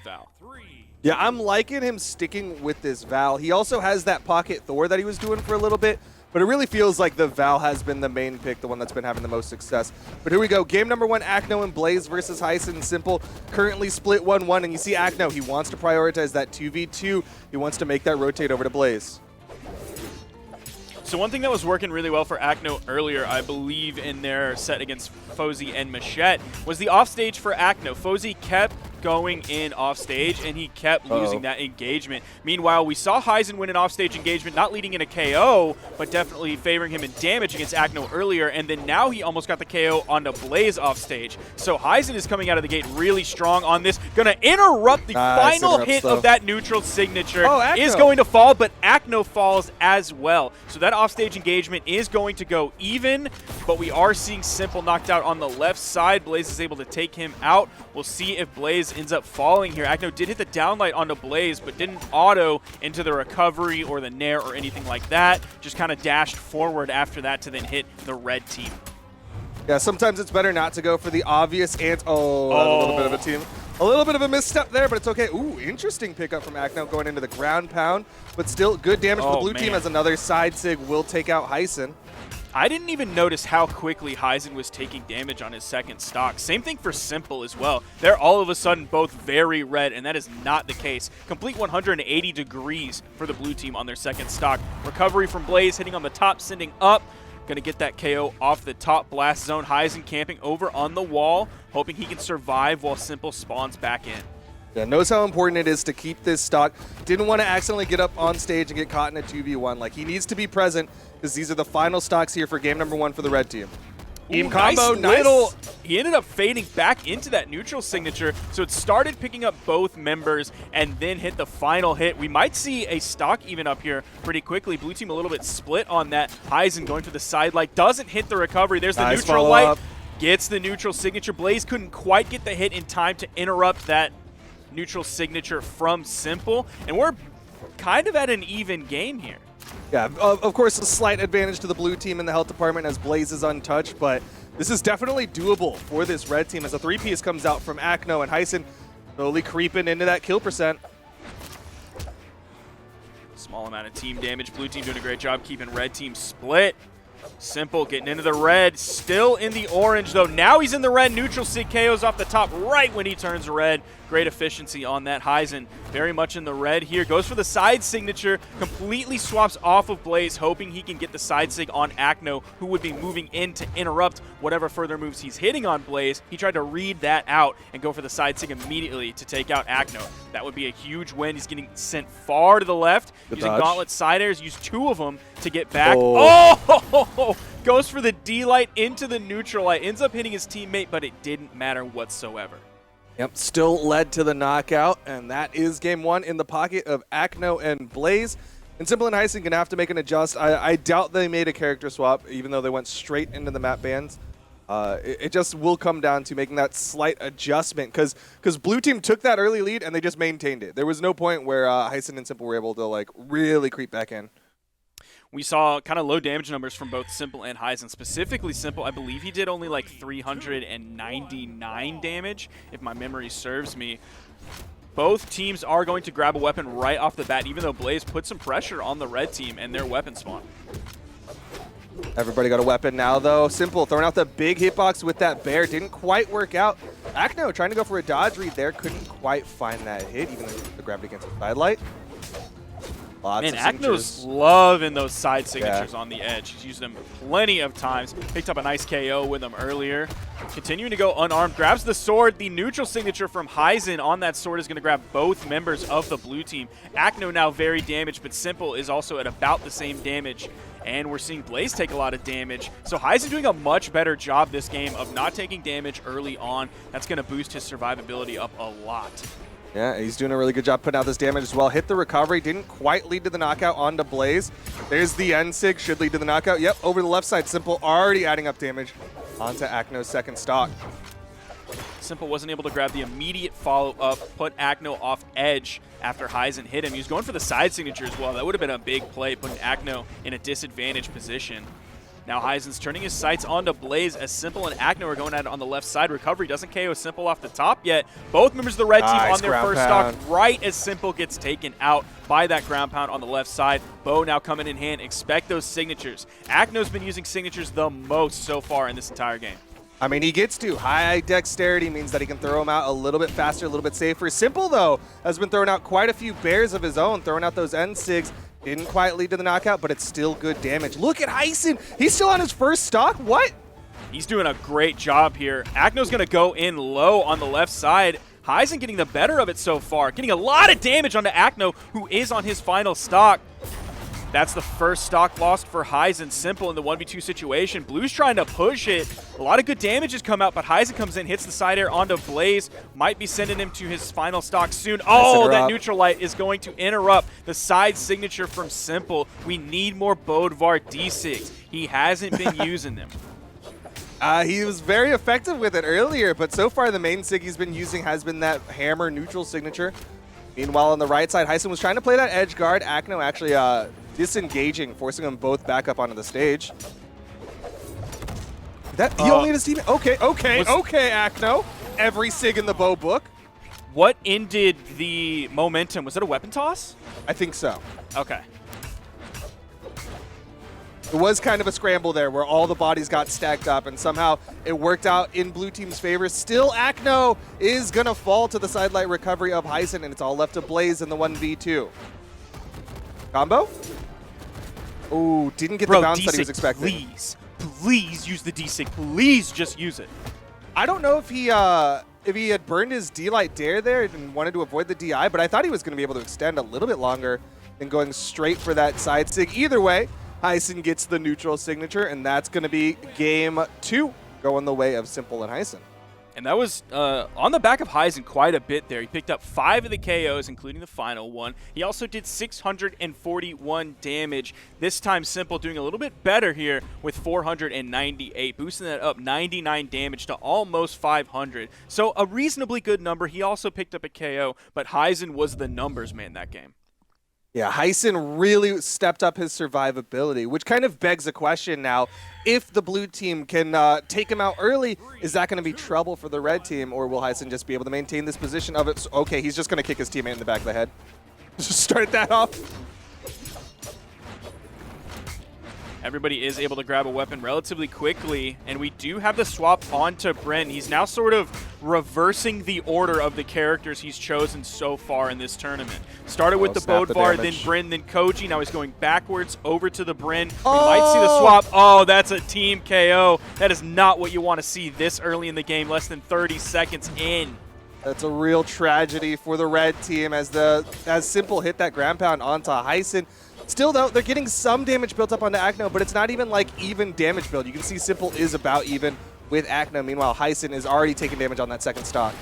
Val. Yeah, I'm liking him sticking with this Val. He also has that pocket Thor that he was doing for a little bit, but it really feels like the Val has been the main pick, the one that's been having the most success. But here we go. Game number 1, Acno and Blaze versus Hysen and Simple. Currently split 1-1, and you see Acno. He wants to prioritize that 2v2. He wants to make that rotate over to Blaze. So one thing that was working really well for Acno earlier, I believe, in their set against Fozy and Machette, was the offstage for Acno. Fozy kept going in offstage, and he kept losing that engagement. Meanwhile, we saw Hysen win an offstage engagement, not leading in a KO, but definitely favoring him in damage against Acno earlier, and then now he almost got the KO onto Blaze offstage. So Hysen is coming out of the gate really strong on this, gonna interrupt the final hit of that neutral signature. Is going to fall, but Acno falls as well. So that offstage engagement is going to go even, but we are seeing Simple knocked out on the left side. Blaze is able to take him out. We'll see if Blaze ends up falling here. Acno did hit the downlight onto Blaze, but didn't auto into the recovery or the nair or anything like that. Just kind of dashed forward after that to then hit the red team. Yeah, sometimes it's better not to go for the obvious ant. That's a little bit of a team. A little bit of a misstep there, but it's okay. Ooh, interesting pickup from Acno going into the ground pound, but still good damage for the blue team as another side sig will take out Hysen. I didn't even notice how quickly Hysen was taking damage on his second stock. Same thing for Simple as well. They're all of a sudden both very red, and that is not the case. Complete 180 degrees for the blue team on their second stock. Recovery from Blaze hitting on the top, sending up. Gonna get that KO off the top blast zone. Hysen camping over on the wall, hoping he can survive while Simple spawns back in. Yeah, knows how important it is to keep this stock. Didn't want to accidentally get up on stage and get caught in a 2v1. Like, he needs to be present because these are the final stocks here for game number 1 for the red team. Team combo, nice. He ended up fading back into that neutral signature, so it started picking up both members and then hit the final hit. We might see a stock even up here pretty quickly. Blue team a little bit split on that. Hysen going to the side light, doesn't hit the recovery. There's the neutral light, gets the neutral signature. Blaze couldn't quite get the hit in time to interrupt that neutral signature from Simple, and we're kind of at an even game here. Yeah, of course, a slight advantage to the blue team in the health department as Blaze is untouched, but this is definitely doable for this red team as a 3-piece comes out from Acno and Hysen slowly creeping into that kill percent. Small amount of team damage. Blue team doing a great job keeping red team split. Simple getting into the red, still in the orange though. Now he's in the red. Neutral sig KOs off the top right when he turns red. Great efficiency on that. Hysen very much in the red here. Goes for the side signature, completely swaps off of Blaze, hoping he can get the side sig on Acno, who would be moving in to interrupt whatever further moves he's hitting on Blaze. He tried to read that out and go for the side sig immediately to take out Acno. That would be a huge win. He's getting sent far to the left. Using gauntlet side airs, used 2 of them to get back. Goes for the D-light into the neutral light. Ends up hitting his teammate, but it didn't matter whatsoever. Yep, still led to the knockout, and that is game 1 in the pocket of Acno and Blaze. And Simple and Hysen going to have to make an adjust. I doubt they made a character swap, even though they went straight into the map bans. It just will come down to making that slight adjustment, because blue team took that early lead and they just maintained it. There was no point where Hysen and Simple were able to like really creep back in. We saw kind of low damage numbers from both Simple and Hysen. Specifically Simple, I believe he did only like 399 damage, if my memory serves me. Both teams are going to grab a weapon right off the bat, even though Blaze put some pressure on the red team and their weapon spawn. Everybody got a weapon now, though. Simple throwing out the big hitbox with that bear. Didn't quite work out. Acno trying to go for a dodge read there. Couldn't quite find that hit, even though the gravity against the sidelight. Man, Acno's loving those side signatures on the edge. He's used them plenty of times. Picked up a nice KO with them earlier. Continuing to go unarmed. Grabs the sword. The neutral signature from Hysen on that sword is going to grab both members of the blue team. Acno now very damaged, but Simple is also at about the same damage. And we're seeing Blaze take a lot of damage. So Hysen doing a much better job this game of not taking damage early on. That's going to boost his survivability up a lot. Yeah, he's doing a really good job putting out this damage as well. Hit the recovery, didn't quite lead to the knockout onto Blaze. There's the N-Sig, should lead to the knockout. Yep, over the left side, Simple already adding up damage onto Acno's second stock. Simple wasn't able to grab the immediate follow-up, put Acno off edge after Hysen hit him. He was going for the side signature as well. That would have been a big play, putting Acno in a disadvantaged position. Now Hysen's turning his sights onto Blaze as Simple and Acno are going at it on the left side. Recovery doesn't KO Simple off the top yet. Both members of the red team on their first stock right as Simple gets taken out by that ground pound on the left side. Bo now coming in hand. Expect those signatures. Acno's been using signatures the most so far in this entire game. I mean, he gets to. High dexterity means that he can throw him out a little bit faster, a little bit safer. Simple, though, has been throwing out quite a few bears of his own, throwing out those N-Sigs. Didn't quite lead to the knockout, but it's still good damage. Look at Hysen. He's still on his first stock. What? He's doing a great job here. Acno's going to go in low on the left side. Hysen getting the better of it so far. Getting a lot of damage onto Acno, who is on his final stock. That's the first stock lost for Hysen. Simple in the 1v2 situation. Blue's trying to push it. A lot of good damage has come out, but Hysen comes in, hits the side air onto Blaze. Might be sending him to his final stock soon. Oh, that neutral light is going to interrupt the side signature from Simple. We need more Bodvar D6. He hasn't been using them. He was very effective with it earlier, but so far the main sig he's been using has been that hammer neutral signature. Meanwhile, on the right side, Hysen was trying to play that edge guard. Acno actually disengaging, forcing them both back up onto the stage. He only had his team. Okay, Acno. Every sig in the bow book. What ended the momentum? Was it a weapon toss? I think so. Okay. It was kind of a scramble there where all the bodies got stacked up, and somehow it worked out in blue team's favor. Still, Acno is going to fall to the sidelight recovery of Hysen, and it's all left to Blaze in the 1v2. Combo? Oh, didn't get the bounce that he was expecting. Please use the D6. Please just use it. I don't know if he had burned his D-Light Dare there and wanted to avoid the DI, but I thought he was going to be able to extend a little bit longer than going straight for that side sig. Either way, Hysen gets the neutral signature, and that's going to be game 2 going the way of Simple and Hysen. And that was on the back of Hysen quite a bit there. He picked up 5 of the KOs, including the final one. He also did 641 damage. This time Simple doing a little bit better here with 498, boosting that up 99 damage to almost 500. So a reasonably good number. He also picked up a KO, but Hysen was the numbers man that game. Yeah, Hysen really stepped up his survivability, which kind of begs a question now. If the blue team can take him out early, is that going to be trouble for the red team, or will Hysen just be able to maintain this position of it? Okay, he's just going to kick his teammate in the back of the head. Just start that off. Everybody is able to grab a weapon relatively quickly, and we do have the swap onto Bryn. He's now sort of reversing the order of the characters he's chosen so far in this tournament. Started with the Bodvar, then Bryn, then Koji. Now he's going backwards over to the Bryn. We might see the swap. Oh, that's a team KO. That is not what you want to see this early in the game, less than 30 seconds in. That's a real tragedy for the red team as Simple hit that ground pound onto Hysen. Still, though, they're getting some damage built up onto Acno, but it's not even like even damage build. You can see Simple is about even with Acno. Meanwhile, Hysen is already taking damage on that second stock.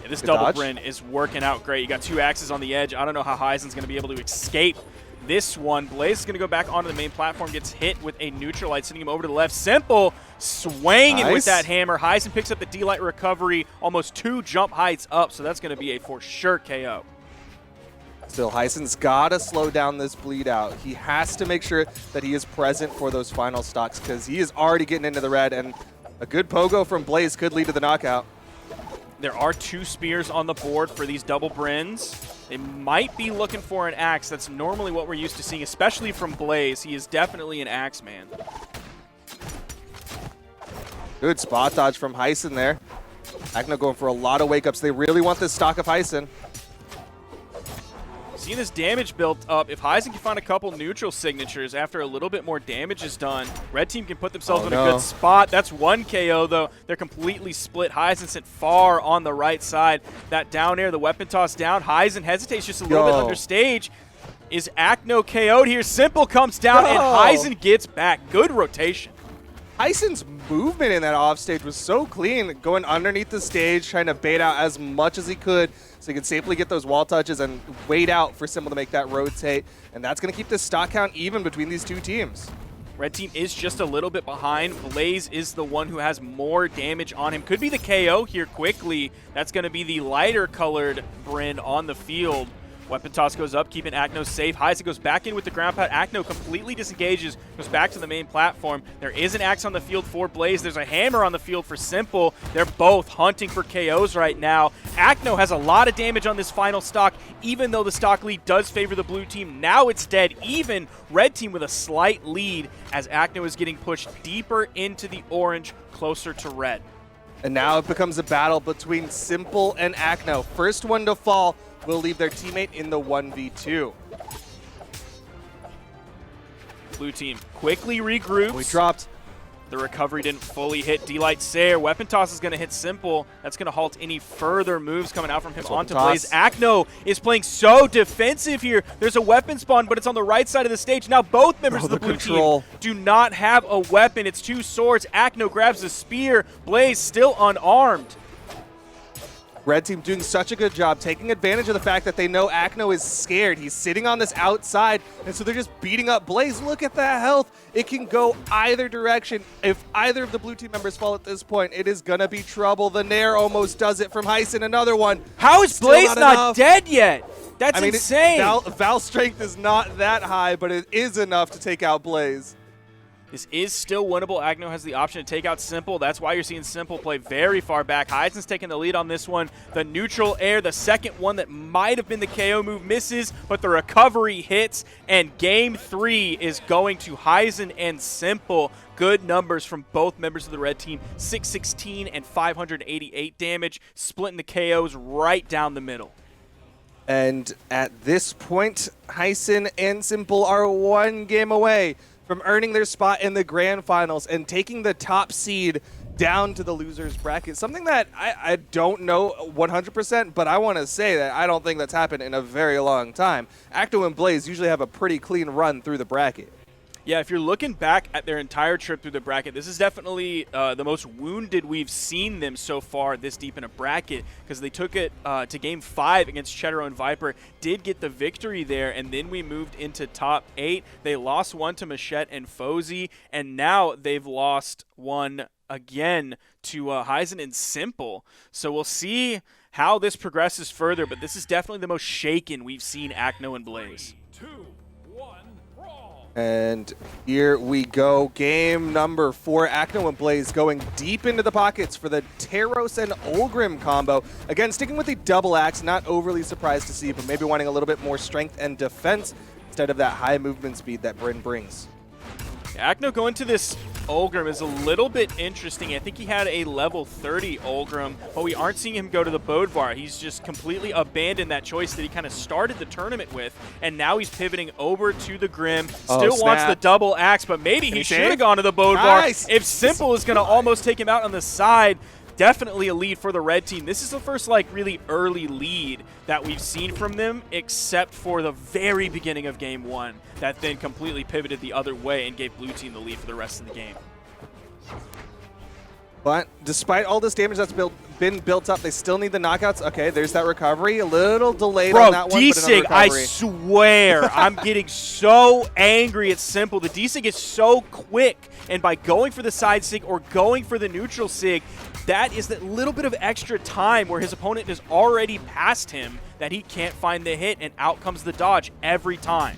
Yeah, this double Bryn is working out great. You got 2 axes on the edge. I don't know how Hysen's going to be able to escape this one. Blaze is going to go back onto the main platform, gets hit with a neutral light, sending him over to the left. Simple swinging with that hammer. Hysen picks up the D-Light recovery, almost 2 jump heights up, so that's going to be a for sure KO. Still, Hysen's got to slow down this bleed out. He has to make sure that he is present for those final stocks because he is already getting into the red, and a good pogo from Blaze could lead to the knockout. There are 2 spears on the board for these double Bryns. They might be looking for an axe. That's normally what we're used to seeing, especially from Blaze. He is definitely an axe man. Good spot dodge from Hysen there. Acno going for a lot of wake-ups. They really want this stock of Hysen. Seeing this damage built up, if Hysen can find a couple neutral signatures after a little bit more damage is done, red team can put themselves in a good spot. That's 1 KO, though. They're completely split. Hysen sent far on the right side. That down air, the weapon toss down. Hysen hesitates just a little bit under stage. Is Acno KO'd here? Simple comes down, and Hysen gets back. Good rotation. Hysen's movement in that offstage was so clean, going underneath the stage, trying to bait out as much as he could so he could safely get those wall touches and wait out for Simple to make that rotate. And that's going to keep the stock count even between these 2 teams. Red team is just a little bit behind. Blaze is the one who has more damage on him. Could be the KO here quickly. That's going to be the lighter colored Bryn on the field. Weapon toss goes up, keeping Acno safe. Hysen goes back in with the ground pound. Acno completely disengages, goes back to the main platform. There is an axe on the field for Blaze. There's a hammer on the field for Simple. They're both hunting for KOs right now. Acno has a lot of damage on this final stock, even though the stock lead does favor the blue team. Now it's dead. Even red team with a slight lead as Acno is getting pushed deeper into the orange, closer to red. And now it becomes a battle between Simple and Acno. First one to fall will leave their teammate in the 1v2. Blue team quickly regroups. We dropped. The recovery didn't fully hit D-Light Sayer. Weapon toss is going to hit Simple. That's going to halt any further moves coming out from him onto Blaze. Acno is playing so defensive here. There's a weapon spawn, but it's on the right side of the stage. Now both members of the blue team do not have a weapon. It's two swords. Acno grabs a spear. Blaze still unarmed. Red team doing such a good job taking advantage of the fact that they know Acno is scared. He's sitting on this outside, and so they're just beating up Blaze. Look at that health. It can go either direction. If either of the blue team members fall at this point, it is going to be trouble. The Nair almost does it from Hysen. Another one. How is Blaze not dead yet? That's insane. Val strength is not that high, but it is enough to take out Blaze. This is still winnable. Acno has the option to take out Simple. That's why you're seeing Simple play very far back. Hysen's taking the lead on this one. The neutral air, the second one that might have been the KO move, misses, but the recovery hits, and game 3 is going to Hysen and Simple. Good numbers from both members of the red team, 616 and 588 damage, splitting the KOs right down the middle. And at this point, Hysen and Simple are one game away from earning their spot in the grand finals and taking the top seed down to the losers bracket. Something that I don't know 100%, but I want to say that I don't think that's happened in a very long time. Acno and Blaze usually have a pretty clean run through the bracket. Yeah, if you're looking back at their entire trip through the bracket, this is definitely the most wounded we've seen them so far this deep in a bracket, because they took it to Game 5 against Cheddar and Viper, did get the victory there, and then we moved into top 8. They lost one to Machette and Fozy, and now they've lost one again to Hysen and Simple. So we'll see how this progresses further, but this is definitely the most shaken we've seen Acno and Blaze. 3, 2, 1, brawl. And here we go. Game number 4. Acno and Blaze going deep into the pockets for the Taros and Olgrim combo. Again, sticking with the double axe, not overly surprised to see, but maybe wanting a little bit more strength and defense instead of that high movement speed that Bryn brings. Acno going to this Olgrim is a little bit interesting. I think he had a level 30 Olgrim, but we aren't seeing him go to the Bodvar. He's just completely abandoned that choice that he kind of started the tournament with, and now he's pivoting over to the Grim. Still wants the double axe, but maybe he should have gone to the Bodvar. Nice. If Simple is going to almost take him out on the side. Definitely a lead for the red team. This is the first really early lead that we've seen from them, except for the very beginning of game 1 that then completely pivoted the other way and gave blue team the lead for the rest of the game. But despite all this damage that's been built up, they still need the knockouts. Okay, there's that recovery. A little delayed on that one. D-Sig, I swear, I'm getting so angry at Simple. The D-Sig is so quick, and by going for the side Sig or going for the neutral Sig, that is that little bit of extra time where his opponent is already past him that he can't find the hit, and out comes the dodge every time.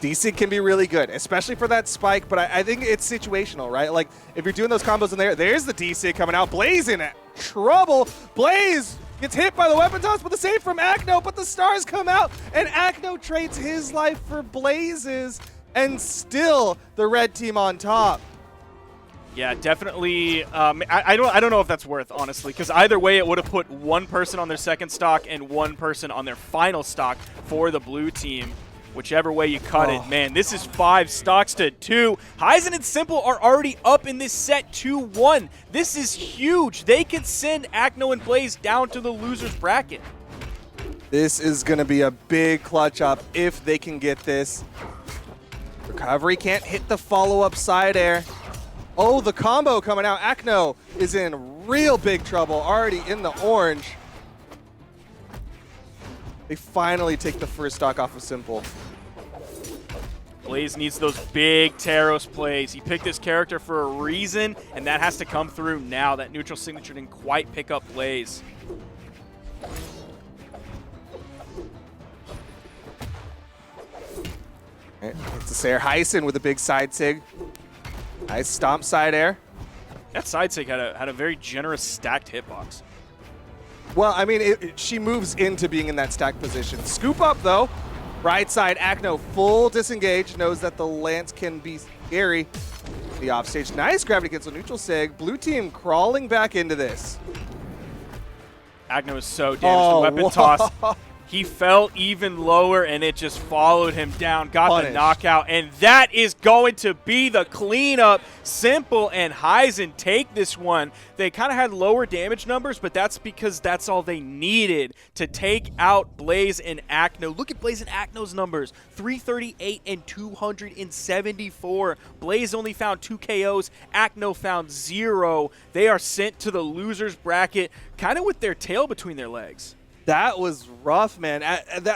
D-Sig can be really good, especially for that spike, but I think it's situational, right? Like, if you're doing those combos in there's the D-Sig coming out. Blaze in trouble. Blaze gets hit by the weapon toss, but the save from Acno, but the stars come out, and Acno trades his life for Blaze's, and still the red team on top. Yeah, definitely. I don't know if that's worth, honestly, because either way it would have put one person on their second stock and one person on their final stock for the blue team. Whichever way you cut it, man, this is 5 stocks to 2. Hysen and Simple are already up in this set 2-1. This is huge. They could send Acno and Blaze down to the loser's bracket. This is going to be a big clutch up if they can get this. Recovery can't hit the follow-up side air. Oh, the combo coming out. Acno is in real big trouble, already in the orange. They finally take the first stock off of Simple. Blaze needs those big Taros plays. He picked this character for a reason, and that has to come through now. That neutral signature didn't quite pick up Blaze. It's a Sayer Hysen with a big side sig. Nice stomp side air. That side sig had a very generous stacked hitbox. Well, I mean, she moves into being in that stacked position. Scoop up, though. Right side, Acno full disengage. Knows that the Lance can be scary. The offstage. Nice gravity cancel neutral sig. Blue team crawling back into this. Acno is so damaged. The weapon toss. He fell even lower, and it just followed him down. Got Punished. the knockout, and that is going to be the cleanup. Simple and Hysen take this one. They kind of had lower damage numbers, but that's because that's all they needed to take out Blaze and Acno. Look at Blaze and Acno's numbers. 338 and 274. Blaze only found 2 KOs. Acno found 0. They are sent to the loser's bracket, kind of with their tail between their legs. That was rough, man.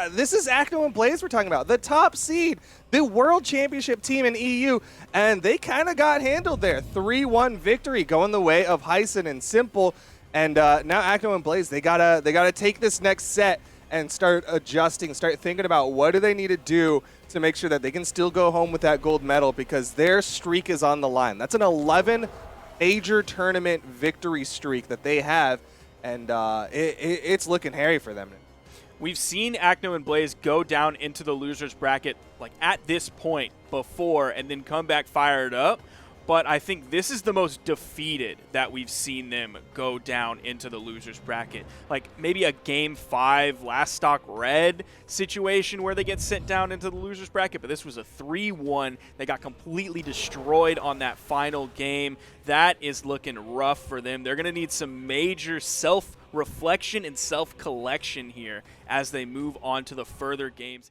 This is Acno and Blaze we're talking about. The top seed, the World Championship team in EU, and they kind of got handled there. 3-1 victory going the way of Hysen and Simple. And now Acno and Blaze, they gotta take this next set and start adjusting, start thinking about what do they need to do to make sure that they can still go home with that gold medal, because their streak is on the line. That's an 11 major tournament victory streak that they have. And it's looking hairy for them. We've seen Acno and Blaze go down into the loser's bracket like at this point before and then come back fired up. But I think this is the most defeated that we've seen them go down into the loser's bracket. Like maybe a Game 5 last stock red situation where they get sent down into the loser's bracket, but this was a 3-1. They got completely destroyed on that final game. That is looking rough for them. They're going to need some major self-reflection and self-collection here as they move on to the further games.